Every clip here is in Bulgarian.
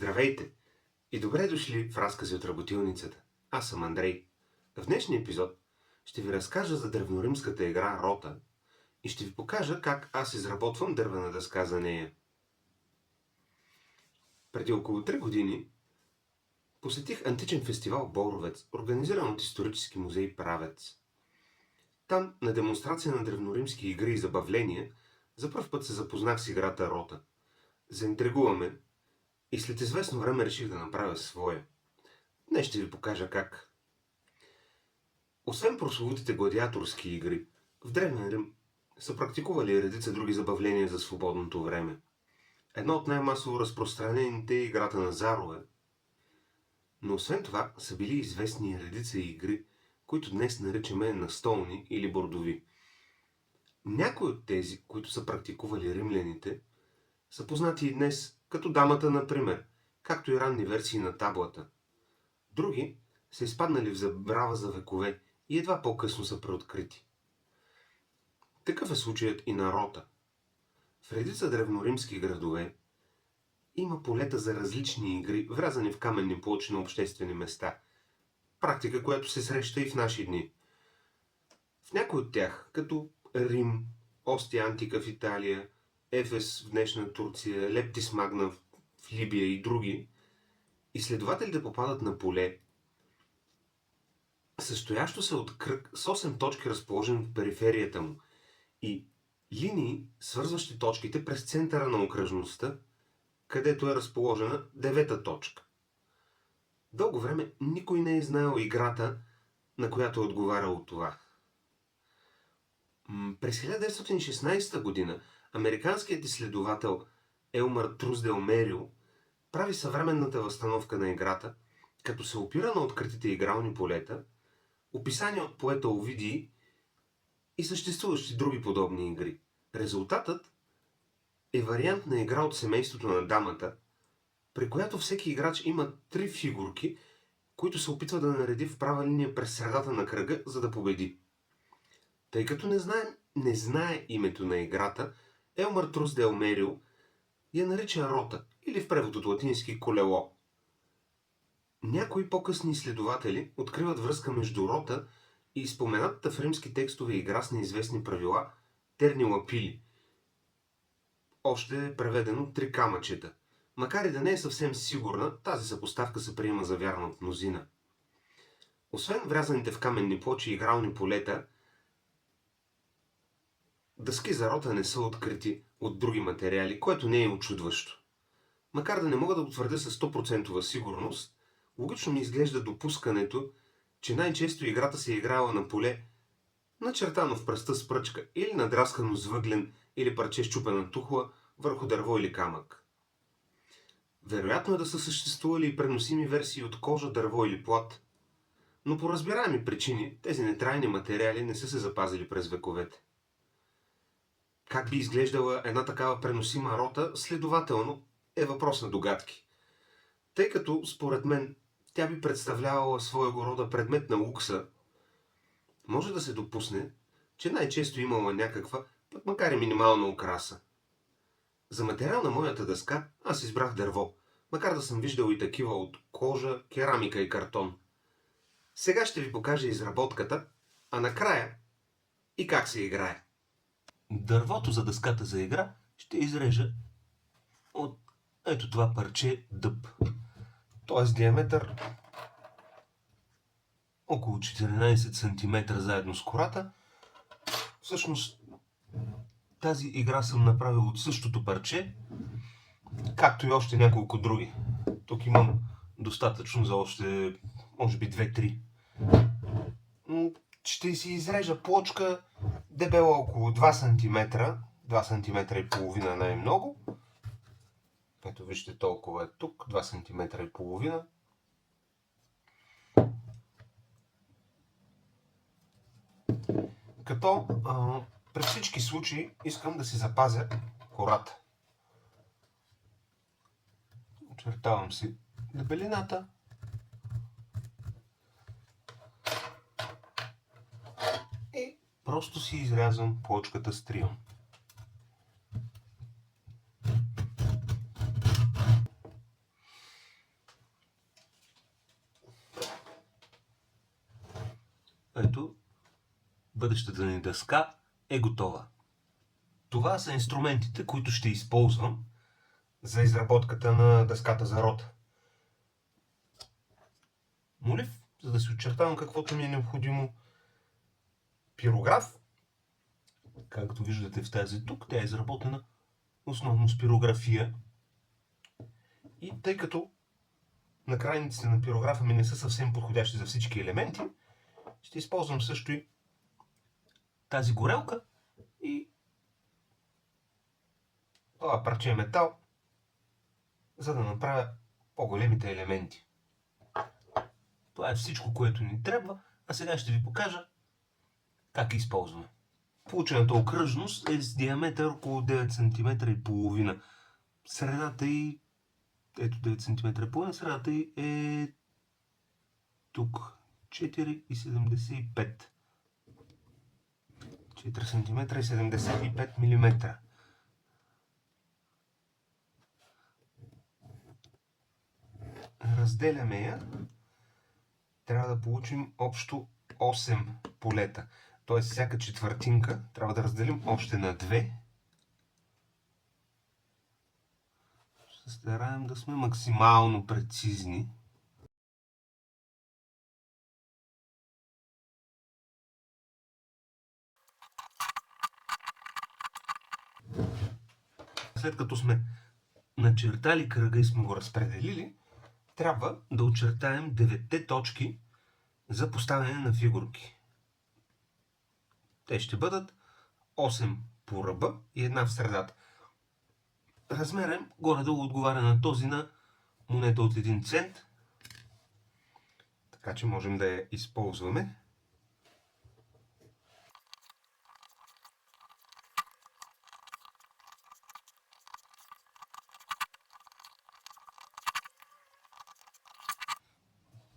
Здравейте и добре дошли в разкази от работилницата. Аз съм Андрей. В днешния епизод ще ви разкажа за древноримската игра рота и ще ви покажа как аз изработвам дървена дъска за нея. Преди около 3 години посетих античен фестивал Боровец, организиран от исторически музей Правец. Там, на демонстрация на древноримски игри и забавления, за пръв път се запознах с играта рота. Заинтригуваме и след известно време реших да направя своя. Днес ще ви покажа как. Освен прословутите гладиаторски игри, в Древен Рим са практикували редица други забавления за свободното време. Едно от най-масово разпространените е играта на зарове. Но освен това са били известни редица игри, които днес наричаме настолни или бордови. Някои от тези, които са практикували римляните, са познати и днес, като дамата, например, както и ранни версии на таблата. Други са изпаднали в забрава за векове и едва по-късно са преоткрити. Такъв е случаят и на рота. В редица древноримски градове има полета за различни игри, врязани в каменни плочи на обществени места. Практика, която се среща и в наши дни. В някои от тях, като Рим, Остия Антика в Италия, Ефес в днешна Турция, Лептис Магна в Либия и други, изследователите попадат на поле, състоящо се от кръг с 8 точки, разположен в периферията му, и линии, свързващи точките през центъра на окръжността, където е разположена 9-та точка. Дълго време никой не е знаел играта, на която е отговаряло това. През 1916 година американският изследовател Елмър Труздел Мерил прави съвременната възстановка на играта, като се опира на откритите игрални полета, описания от поета Овидий и съществуващи други подобни игри. Резултатът е вариант на игра от семейството на дамата, при която всеки играч има 3 фигурки, които се опитва да нареди в права линия през средата на кръга, за да победи. Тъй като не знае името на играта, Елмър Труздел Мерил я нарича рота или в превод от латински колело. Някои по-късни изследователи откриват връзка между рота и споменатата в римски текстове игра с неизвестни правила терни лапили. Още е преведено 3 камъчета. Макар и да не е съвсем сигурна, тази съпоставка се приема за вярна от мнозина. Освен врязаните в каменни плочи и игрални полета, дъски за рота не са открити от други материали, което не е учудващо. Макар да не мога да го твърдя със 100% сигурност, логично ми изглежда допускането, че най-често играта се е играла на поле, начертано в пръста с пръчка или надраскано с въглен или парче счупена тухла върху дърво или камък. Вероятно е да са съществували и преносими версии от кожа, дърво или плат, но по разбираеми причини тези нетрайни материали не са се запазили през вековете. Как би изглеждала една такава преносима рота, следователно е въпрос на догадки. Тъй като, според мен, тя би представлявала своего рода предмет на лукса, може да се допусне, че най-често имала някаква, макар и минимална украса. За материал на моята дъска аз избрах дърво, макар да съм виждал и такива от кожа, керамика и картон. Сега ще ви покажа изработката, а накрая и как се играе. Дървото за дъската за игра ще изрежа от ето това парче дъб. Т.е. диаметър около 14 см заедно с кората. Всъщност тази игра съм направил от същото парче, както и още няколко други. Тук имам достатъчно за още, може би 2-3. Ще си изрежа плочка дебела около 2 см, 2 см и половина най-много. Ето вижте, толкова е тук, 2 см и половина. Като при всички случаи искам да си запазя кората. Очертавам си дебелината. И просто си изрязвам плочката с трион. бъдещата ни дъска е готова. Това са инструментите, които ще използвам за изработката на дъската за рота. Молив, за да си очертавам каквото ми е необходимо. Пирограф, както виждате в тази тук, тя е изработена основно с пирография. И тъй като накрайниците на пирографа ми не са съвсем подходящи за всички елементи, ще използвам също и тази горелка и това парче метал, за да направя по-големите елементи. Това е всичко, което ни трябва, а сега ще ви покажа как използваме. Получената окръжност е с диаметър около 9 см и половина. Средата и ето 9 см и половина, средата и е тук 4,75 4 см и 75 мм. Разделяме я. Трябва да получим общо 8 полета. Т.е. всяка четвъртинка трябва да разделим още на 2. Ще се стараем да сме максимално прецизни. След като сме начертали кръга и сме го разпределили, трябва да очертаем 9 точки за поставяне на фигурки. Те ще бъдат 8 по ръба и една в средата. Размерът горе-долу отговаря на този на монета от 1 цент. Така че можем да я използваме.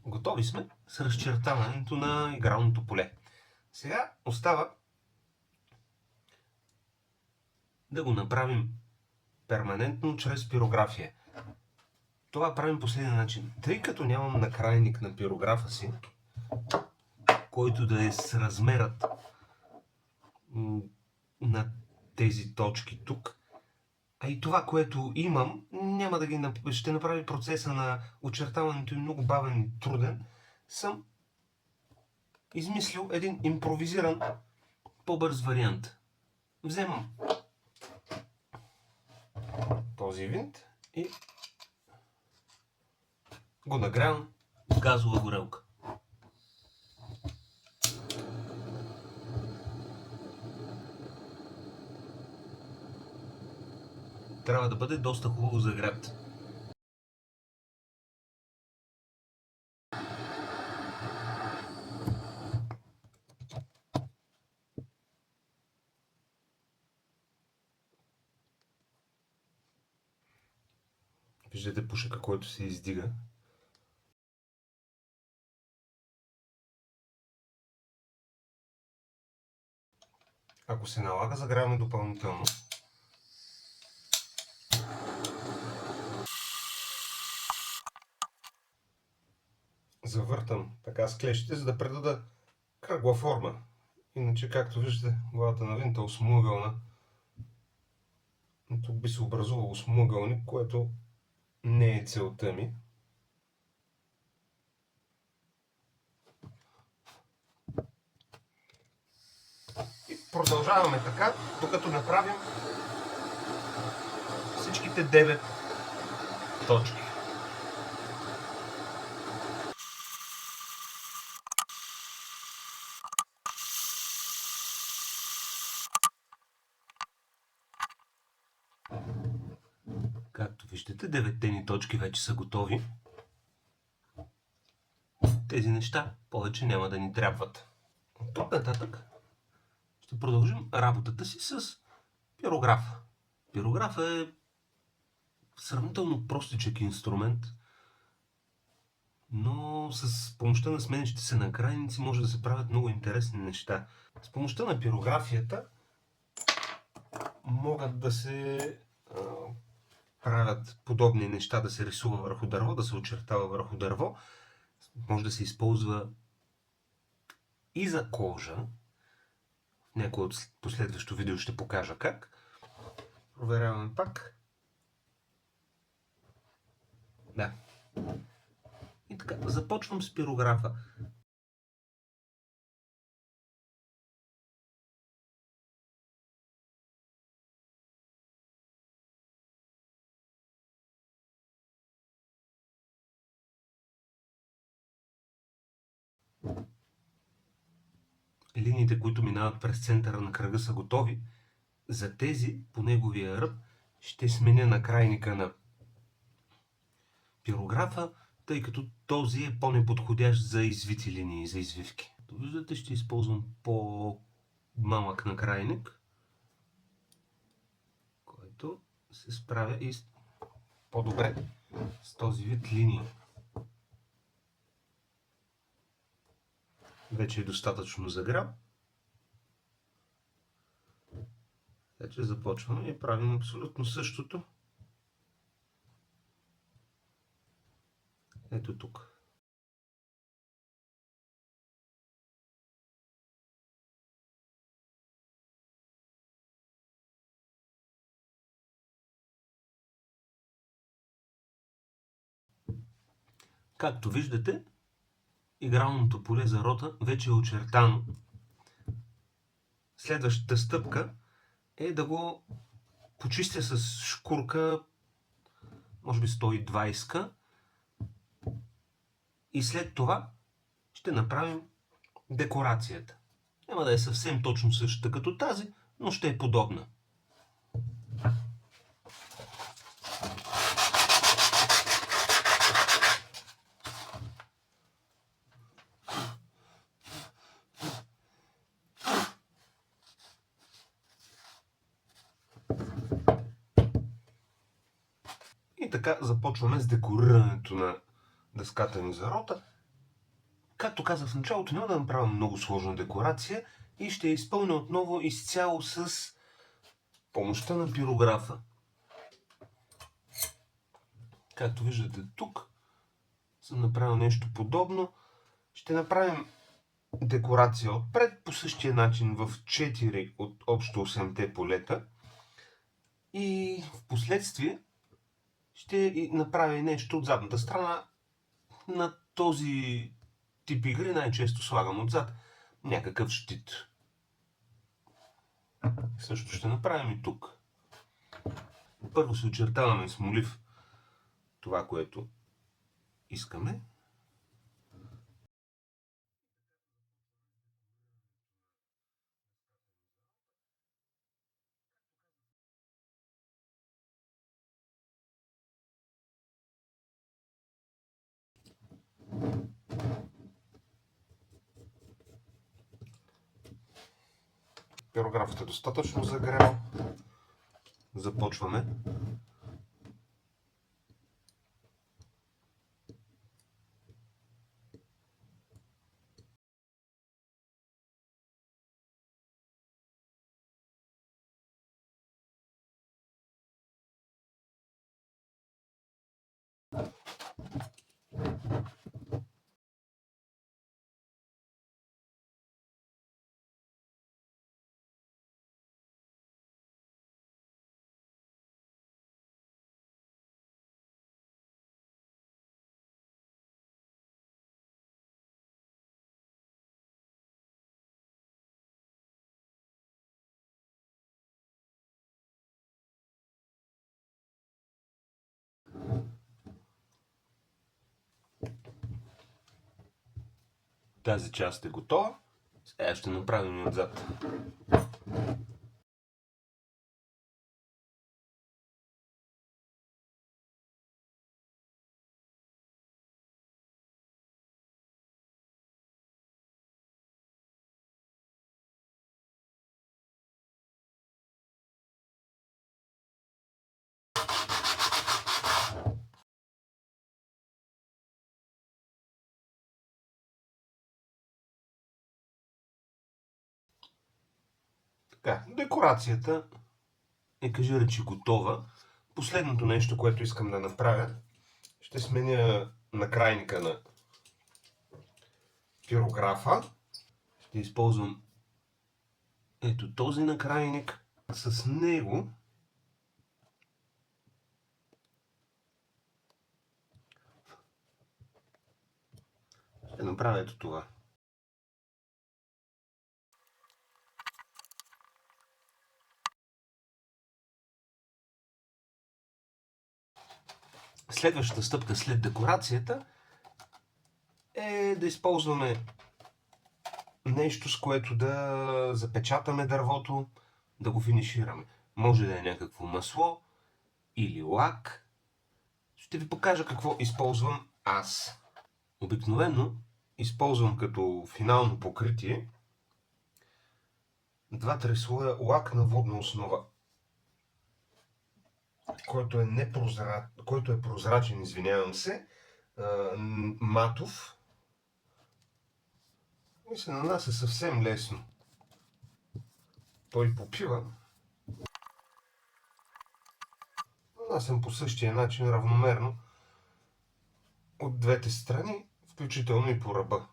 Готови сме с разчертаването на игралното поле. Сега остава да го направим перманентно чрез пирография. Това правим последния начин. Тъй като нямам накрайник на пирографа си, който да е с размерът на тези точки тук, а и това, което имам, няма да ще направи процеса на очертаването им много бавен и труден, съм измислил един импровизиран по-бърз вариант. Вземам този винт и го нагрявам в газова горелка. Трябва да бъде доста хубаво загрят. Виждате пушека, който се издига. Ако се налага, загряваме допълнително. Завъртам така с клещите, за да предада кръгла форма. Иначе, както виждате, главата на винта е осмоъгълна. Тук би се образувал осмоъгълник, което не е целта ми. И продължаваме така, докато направим всичките 9 точки. Както виждате, 9-те ни точки вече са готови. Тези неща повече няма да ни трябват. От тук нататък ще продължим работата си с пирографа. Пирографа е сравнително простичък инструмент, но с помощта на сменящите се накрайници може да се правят много интересни неща. С помощта на пирографията могат да се правят подобни неща, да се рисува върху дърво, да се очертава върху дърво. Може да се използва и за кожа, някой от последващо видео ще покажа как. Проверяваме пак. Да. И така, започвам с пирографа. Линиите, които минават през центъра на кръга, са готови. За тези, по неговия ръб, ще сменя накрайника на пирографа, тъй като този е по-неподходящ за извити линии, за извивки. Виждате, ще използвам по-малък накрайник, който се справя и по-добре с този вид линии. Вече е достатъчно загрял. Вече започваме и правим абсолютно същото. Ето тук. Както виждате, игралното поле за рота вече е очертано. Следващата стъпка е да го почистя с шкурка, може би 120, и след това ще направим декорацията. Няма да е съвсем точно същата като тази, но ще е подобна. И така започваме с декорирането на дъската ни за рота. Както казах в началото, няма да направя много сложна декорация и ще я изпълня отново изцяло с помощта на пирографа. Както виждате тук, съм направил нещо подобно. Ще направим декорация отпред по същия начин в 4 от общо 8-те полета. И в последствие ще направя нещо от задната страна. На този тип игри най-често слагам отзад някакъв щит. Също ще направим и тук. Първо се очертаваме с молив това, което искаме. Пирографът е достатъчно загрял. Започваме. Тази част е готова. Сега ще направим и отзад. Така, декорацията е, кажи речи, готова. Последното нещо, което искам да направя, ще сменя накрайника на пирографа. Ще използвам ето този накрайник. С него ще направя ето това. Следващата стъпка след декорацията е да използваме нещо, с което да запечатаме дървото, да го финишираме. Може да е някакво масло или лак. Ще ви покажа какво използвам аз. Обикновено използвам като финално покритие 2-3 слоя лак на водна основа, който е прозрачен, извинявам се, матов, и се нанася съвсем лесно. Той попива. Нанасям по същия начин равномерно от двете страни, включително и по ръба.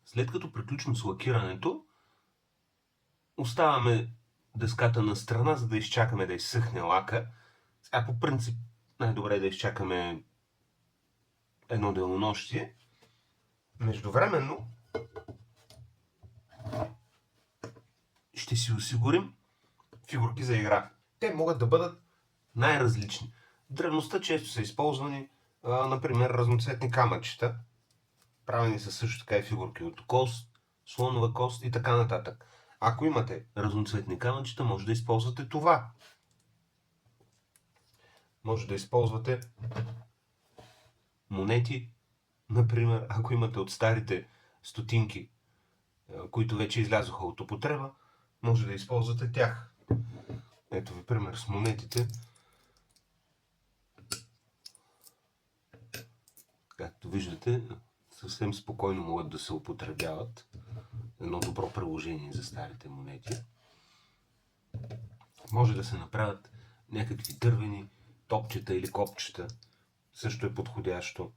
След като приключим с лакирането, оставяме дъската на страна, за да изчакаме да изсъхне лака. Сега по принцип най-добре е да изчакаме едно денонощие. Междувременно ще си осигурим фигурки за игра. Те могат да бъдат най-различни. В древността често са използвани, например, разноцветни камъчета. Правени са също така и фигурки от кост, слонова кост и така нататък. Ако имате разноцветни камъчета, може да използвате това. Може да използвате монети, например, ако имате от старите стотинки, които вече излязоха от употреба, може да използвате тях. Ето ви пример с монетите. Както виждате, съвсем спокойно могат да се употребяват. Едно добро приложение за старите монети. Може да се направят някакви дървени топчета или копчета. Също е подходящо.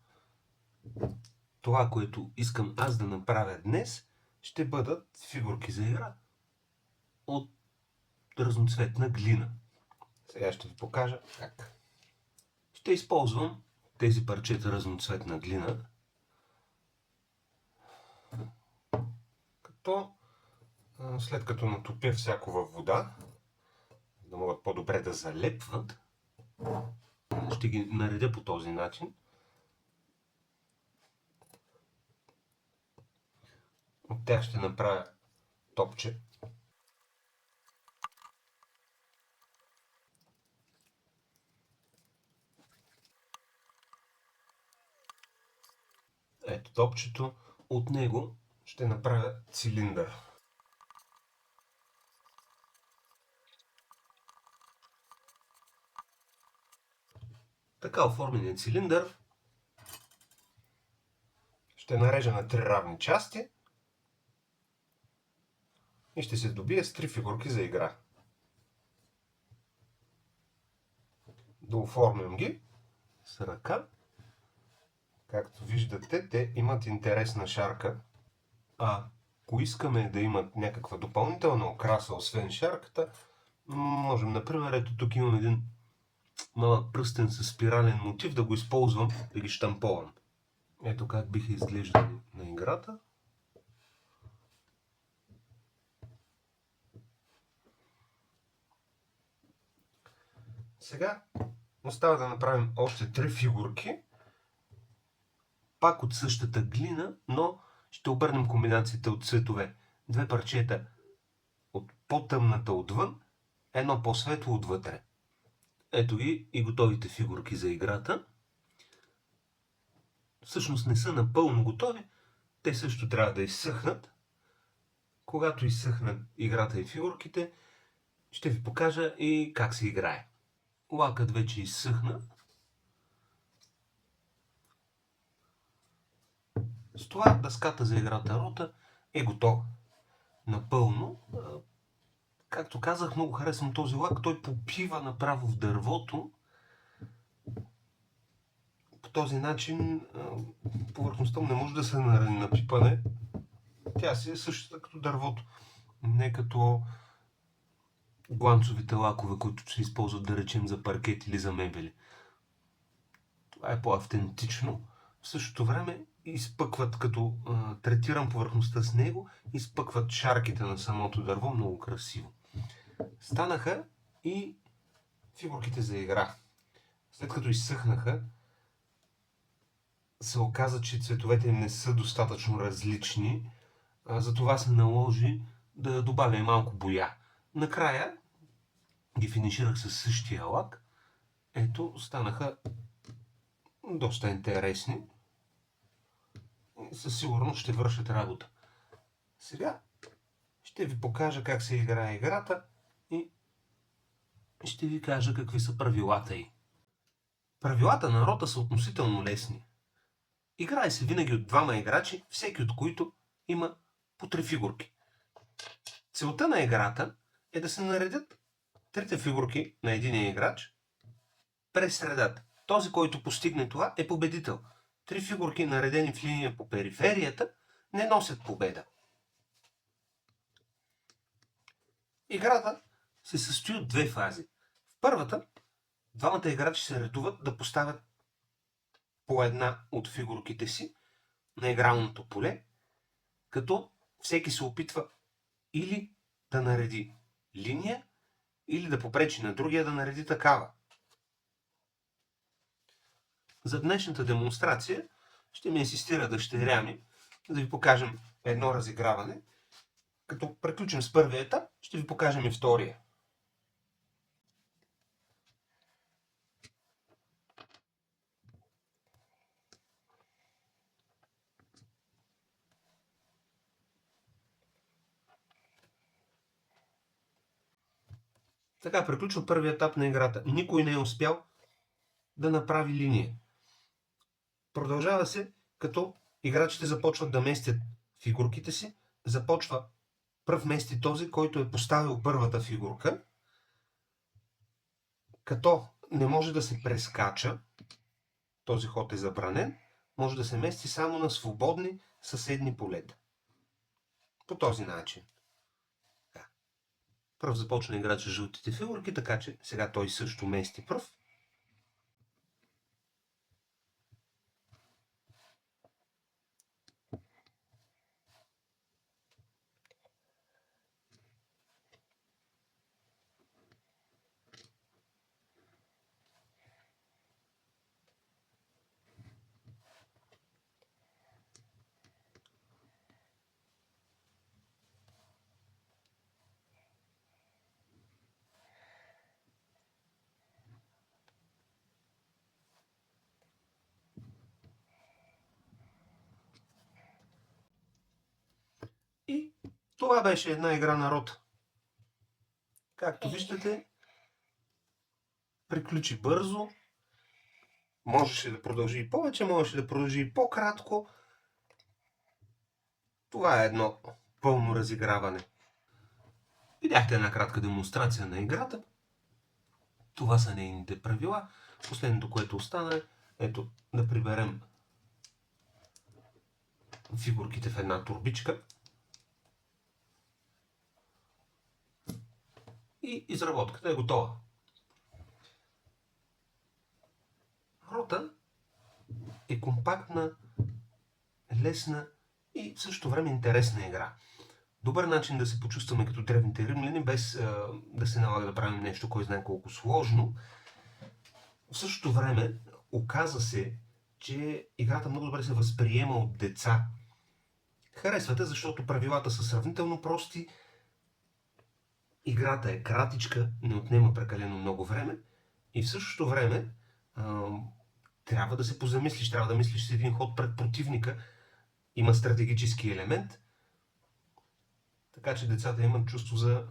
Това, което искам аз да направя днес, ще бъдат фигурки за игра от разноцветна глина. Сега ще ви покажа как. Ще използвам тези парчета разноцветна глина, като след като натопя всяко във вода, да могат по-добре да залепват, ще ги наредя по този начин. От тях ще направя топче. Ето топчето. От него ще направя цилиндър. Така оформения цилиндър ще нарежа на 3 равни части и ще се добия с 3 фигурки за игра. Да оформям ги с ръка. Както виждате, те имат интересна шарка. Ако искаме да имат някаква допълнителна окраса, освен шарката, можем, например, ето тук имам един малък пръстен с спирален мотив, да го използвам, да ги щамповам. Ето как биха изглеждали на играта. Сега остава да направим още 3 фигурки, пак от същата глина, но ще обърнем комбинацията от цветове. 2 парчета от по-тъмната отвън, едно по-светло отвътре. Ето ги и готовите фигурки за играта. Всъщност не са напълно готови, те също трябва да изсъхнат. Когато изсъхнат играта и фигурките, ще ви покажа и как се играе. Лакът вече изсъхна. С това дъската за играта рота е готова. Напълно. Както казах, много харесвам този лак. Той попива направо в дървото. По този начин повърхността му не може да се нарани на пипане. Тя си е същата като дървото. Не като гланцовите лакове, които се използват, да речем, за паркет или за мебели. Това е по-автентично. В същото време изпъкват, като третирам повърхността с него, изпъкват шарките на самото дърво много красиво. Станаха и фигурките за игра. След като изсъхнаха, се оказа, че цветовете им не са достатъчно различни, затова се наложи да добавя малко боя. Накрая ги финиширах със същия лак. Ето, станаха доста интересни. Със сигурност ще вършат работа. Сега ще ви покажа как се играе играта и ще ви кажа какви са правилата й. Правилата на рота са относително лесни. Играе се винаги от двама играчи, всеки от които има по 3 фигурки. Целта на играта е да се наредят трите фигурки на единия играч през средата. Този, който постигне това, е победител. 3 фигурки, наредени в линия по периферията, не носят победа. Играта се състои от 2 фази. В първата, двамата играчи се редуват да поставят по една от фигурките си на игралното поле, като всеки се опитва или да нареди линия, или да попречи на другия да нареди такава. За днешната демонстрация ще ми асистира дъщеря ми, да ви покажем едно разиграване. Като приключим с първия етап, ще ви покажем и втория. Така, приключва първият етап на играта. Никой не е успял да направи линия. Продължава се, като играчите започват да местят фигурките си. Започва пръв мести този, който е поставил първата фигурка, като не може да се прескача. Този ход е забранен. Може да се мести само на свободни съседни полета. По този начин. Пръв започна играча с жълтите фигурки, така че сега той също мести пръв. И това беше една игра на рота. Както виждате, приключи бързо. Можеше да продължи и повече, можеше да продължи и по-кратко. Това е едно пълно разиграване. Видяхте една кратка демонстрация на играта. Това са нейните правила. Последното, което остана, ето да приберем фигурките в една турбичка. И изработката е готова. Рота е компактна, лесна и в същото време интересна игра. Добър начин да се почувстваме като древните римляни, без да се налага да правим нещо, кой знае колко сложно. В същото време оказа се, че играта много добре се възприема от деца. Харесвате, защото правилата са сравнително прости, играта е кратичка, не отнема прекалено много време и в същото време трябва да се позамислиш, трябва да мислиш с един ход пред противника. Има стратегически елемент, така че децата имат чувство за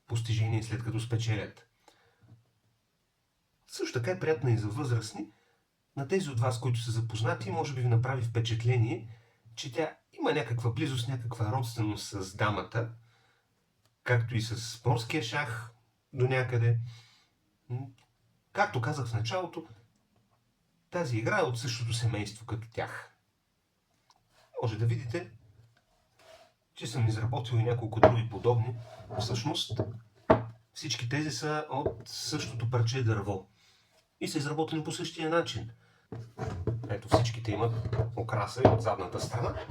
постижение след като спечелят. Също така е приятна и за възрастни. На тези от вас, които са запознати, може би ви направи впечатление, че тя има някаква близост, някаква родственост с дамата, както и с морския шах до някъде. Както казах в началото, Тази игра е от същото семейство като тях. Може да видите, че съм изработил и няколко други подобни. Всъщност, всички тези са от същото парче дърво и са изработени по същия начин. Ето, всичките имат окраса и от задната страна.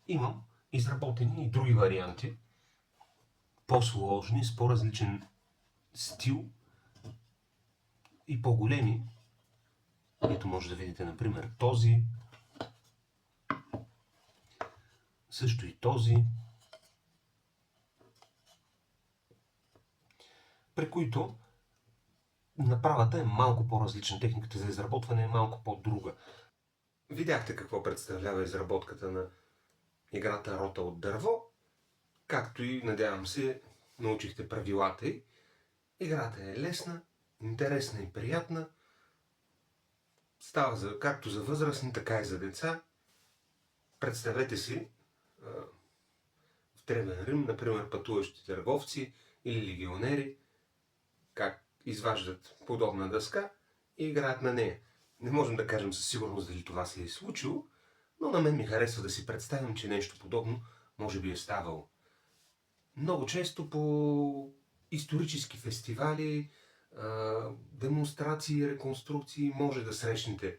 Имам изработени и други варианти, по-сложни, с по-различен стил и по-големи. Ето може да видите, например, този, също и този, при които направата е малко по-различна, техниката за изработване е малко по-друга. Видяхте какво представлява изработката на играта Рота от дърво, както и, надявам се, научихте правилата й. Играта е лесна, интересна и приятна. Става както за възрастни, така и за деца. Представете си в Древен Рим, например, пътуващи търговци или легионери, как изваждат подобна дъска и играят на нея. Не можем да кажем със сигурност дали това се е случило, но на мен ми харесва да си представям, че нещо подобно може би е ставало. Много често по исторически фестивали, демонстрации, реконструкции може да срещнете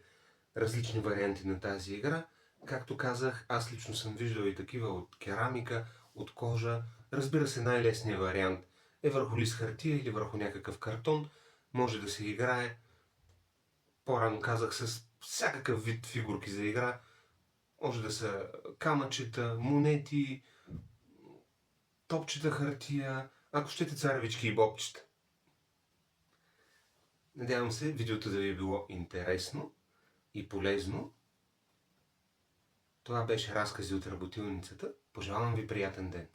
различни варианти на тази игра. Както казах, аз лично съм виждал и такива от керамика, от кожа. Разбира се, най-лесният вариант е върху лист хартия или върху някакъв картон. Може да се играе, по-рано казах, с всякакъв вид фигурки за игра. Може да са камъчета, монети, топчета хартия, ако щете царевички и бобчета. Надявам се видеото да ви е било интересно и полезно. Това беше разкази от работилницата. Пожелавам ви приятен ден!